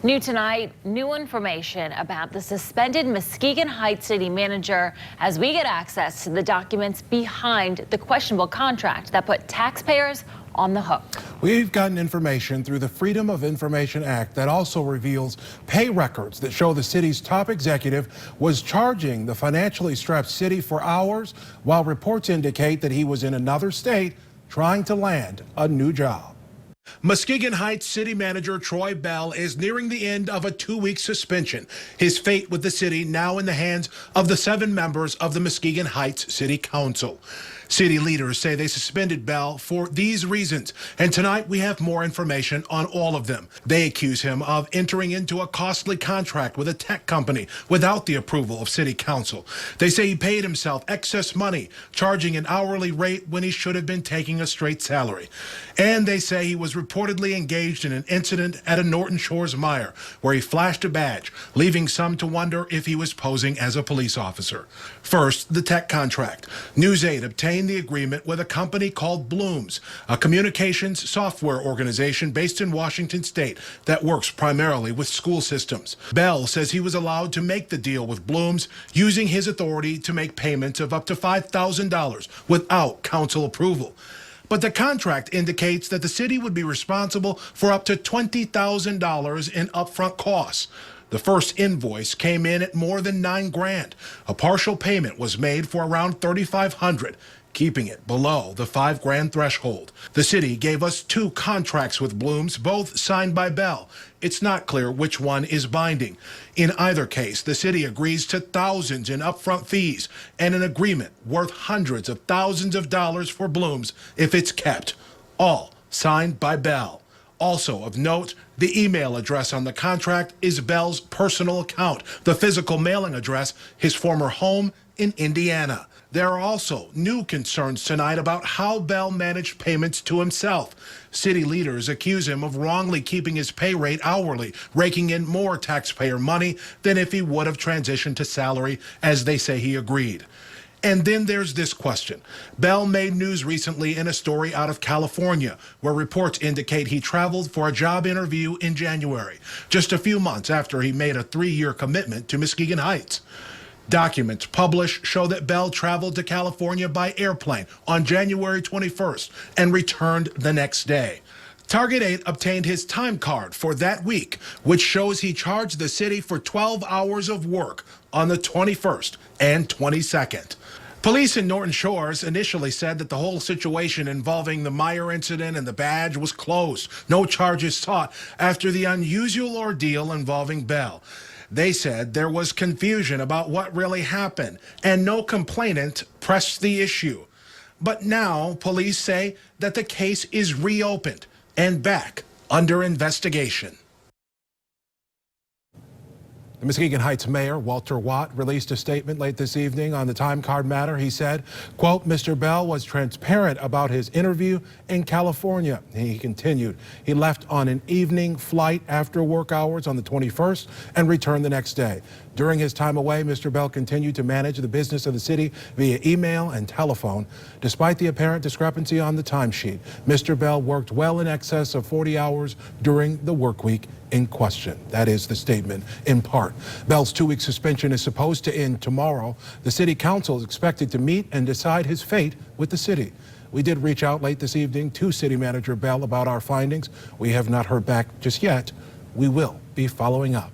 New tonight, new information about the suspended Muskegon Heights city manager as we get access to the documents behind the questionable contract that put taxpayers on the hook. We've gotten information through the Freedom of Information Act that also reveals pay records that show the city's top executive was charging the financially strapped city for hours, while reports indicate that he was in another state trying to land a new job. Muskegon Heights City Manager Troy Bell is nearing the end of a 2-week suspension. His fate with the city now in the hands of the 7 members of the Muskegon Heights City Council. City leaders say they suspended Bell for these reasons, and tonight we have more information on all of them. They accuse him of entering into a costly contract with a tech company without the approval of City Council. They say he paid himself excess money, charging an hourly rate when he should have been taking a straight salary. And they say he was reportedly engaged in an incident at a Norton Shores Mire where he flashed a badge, leaving some to wonder if he was posing as a police officer. First, the tech contract. News 8 obtained the agreement with a company called Blooms, a communications software organization based in Washington State that works primarily with school systems. Bell says he was allowed to make the deal with Blooms using his authority to make payments of up to $5,000 without council approval. But the contract indicates that the city would be responsible for up to $20,000 in upfront costs. The first invoice came in at more than $9 grand. A partial payment was made for around $3,500, keeping it below the $5 grand threshold. The city gave us 2 contracts with Blooms, both signed by Bell. It's not clear which one is binding. In either case, the city agrees to thousands in upfront fees and an agreement worth hundreds of thousands of dollars for Blooms if it's kept, all signed by Bell. Also of note, the email address on the contract is Bell's personal account, the physical mailing address, his former home in Indiana. There are also new concerns tonight about how Bell managed payments to himself. City leaders accuse him of wrongly keeping his pay rate hourly, raking in more taxpayer money than if he would have transitioned to salary, as they say he agreed. And then there's this question. Bell made news recently in a story out of California, where reports indicate he traveled for a job interview in January, just a few months after he made a 3-year commitment to Muskegon Heights. Documents published show that Bell traveled to California by airplane on January 21st and returned the next day. Target 8 obtained his time card for that week, which shows he charged the city for 12 hours of work on the 21st and 22nd. Police in Norton Shores initially said that the whole situation involving the Mire incident and the badge was closed. No charges sought after the unusual ordeal involving Bell. They said there was confusion about what really happened, and no complainant pressed the issue. But now police say that the case is reopened and back under investigation. The Muskegon Heights Mayor, Walter Watt, released a statement late this evening on the time card matter. He said, quote, Mr. Bell was transparent about his interview in California. He continued, he left on an evening flight after work hours on the 21st and returned the next day. During his time away, Mr. Bell continued to manage the business of the city via email and telephone. Despite the apparent discrepancy on the timesheet, Mr. Bell worked well in excess of 40 hours during the work week in question. That is the statement in part. Bell's 2-week suspension is supposed to end tomorrow. The city council is expected to meet and decide his fate with the city. We did reach out late this evening to City Manager Bell about our findings. We have not heard back just yet. We will be following up.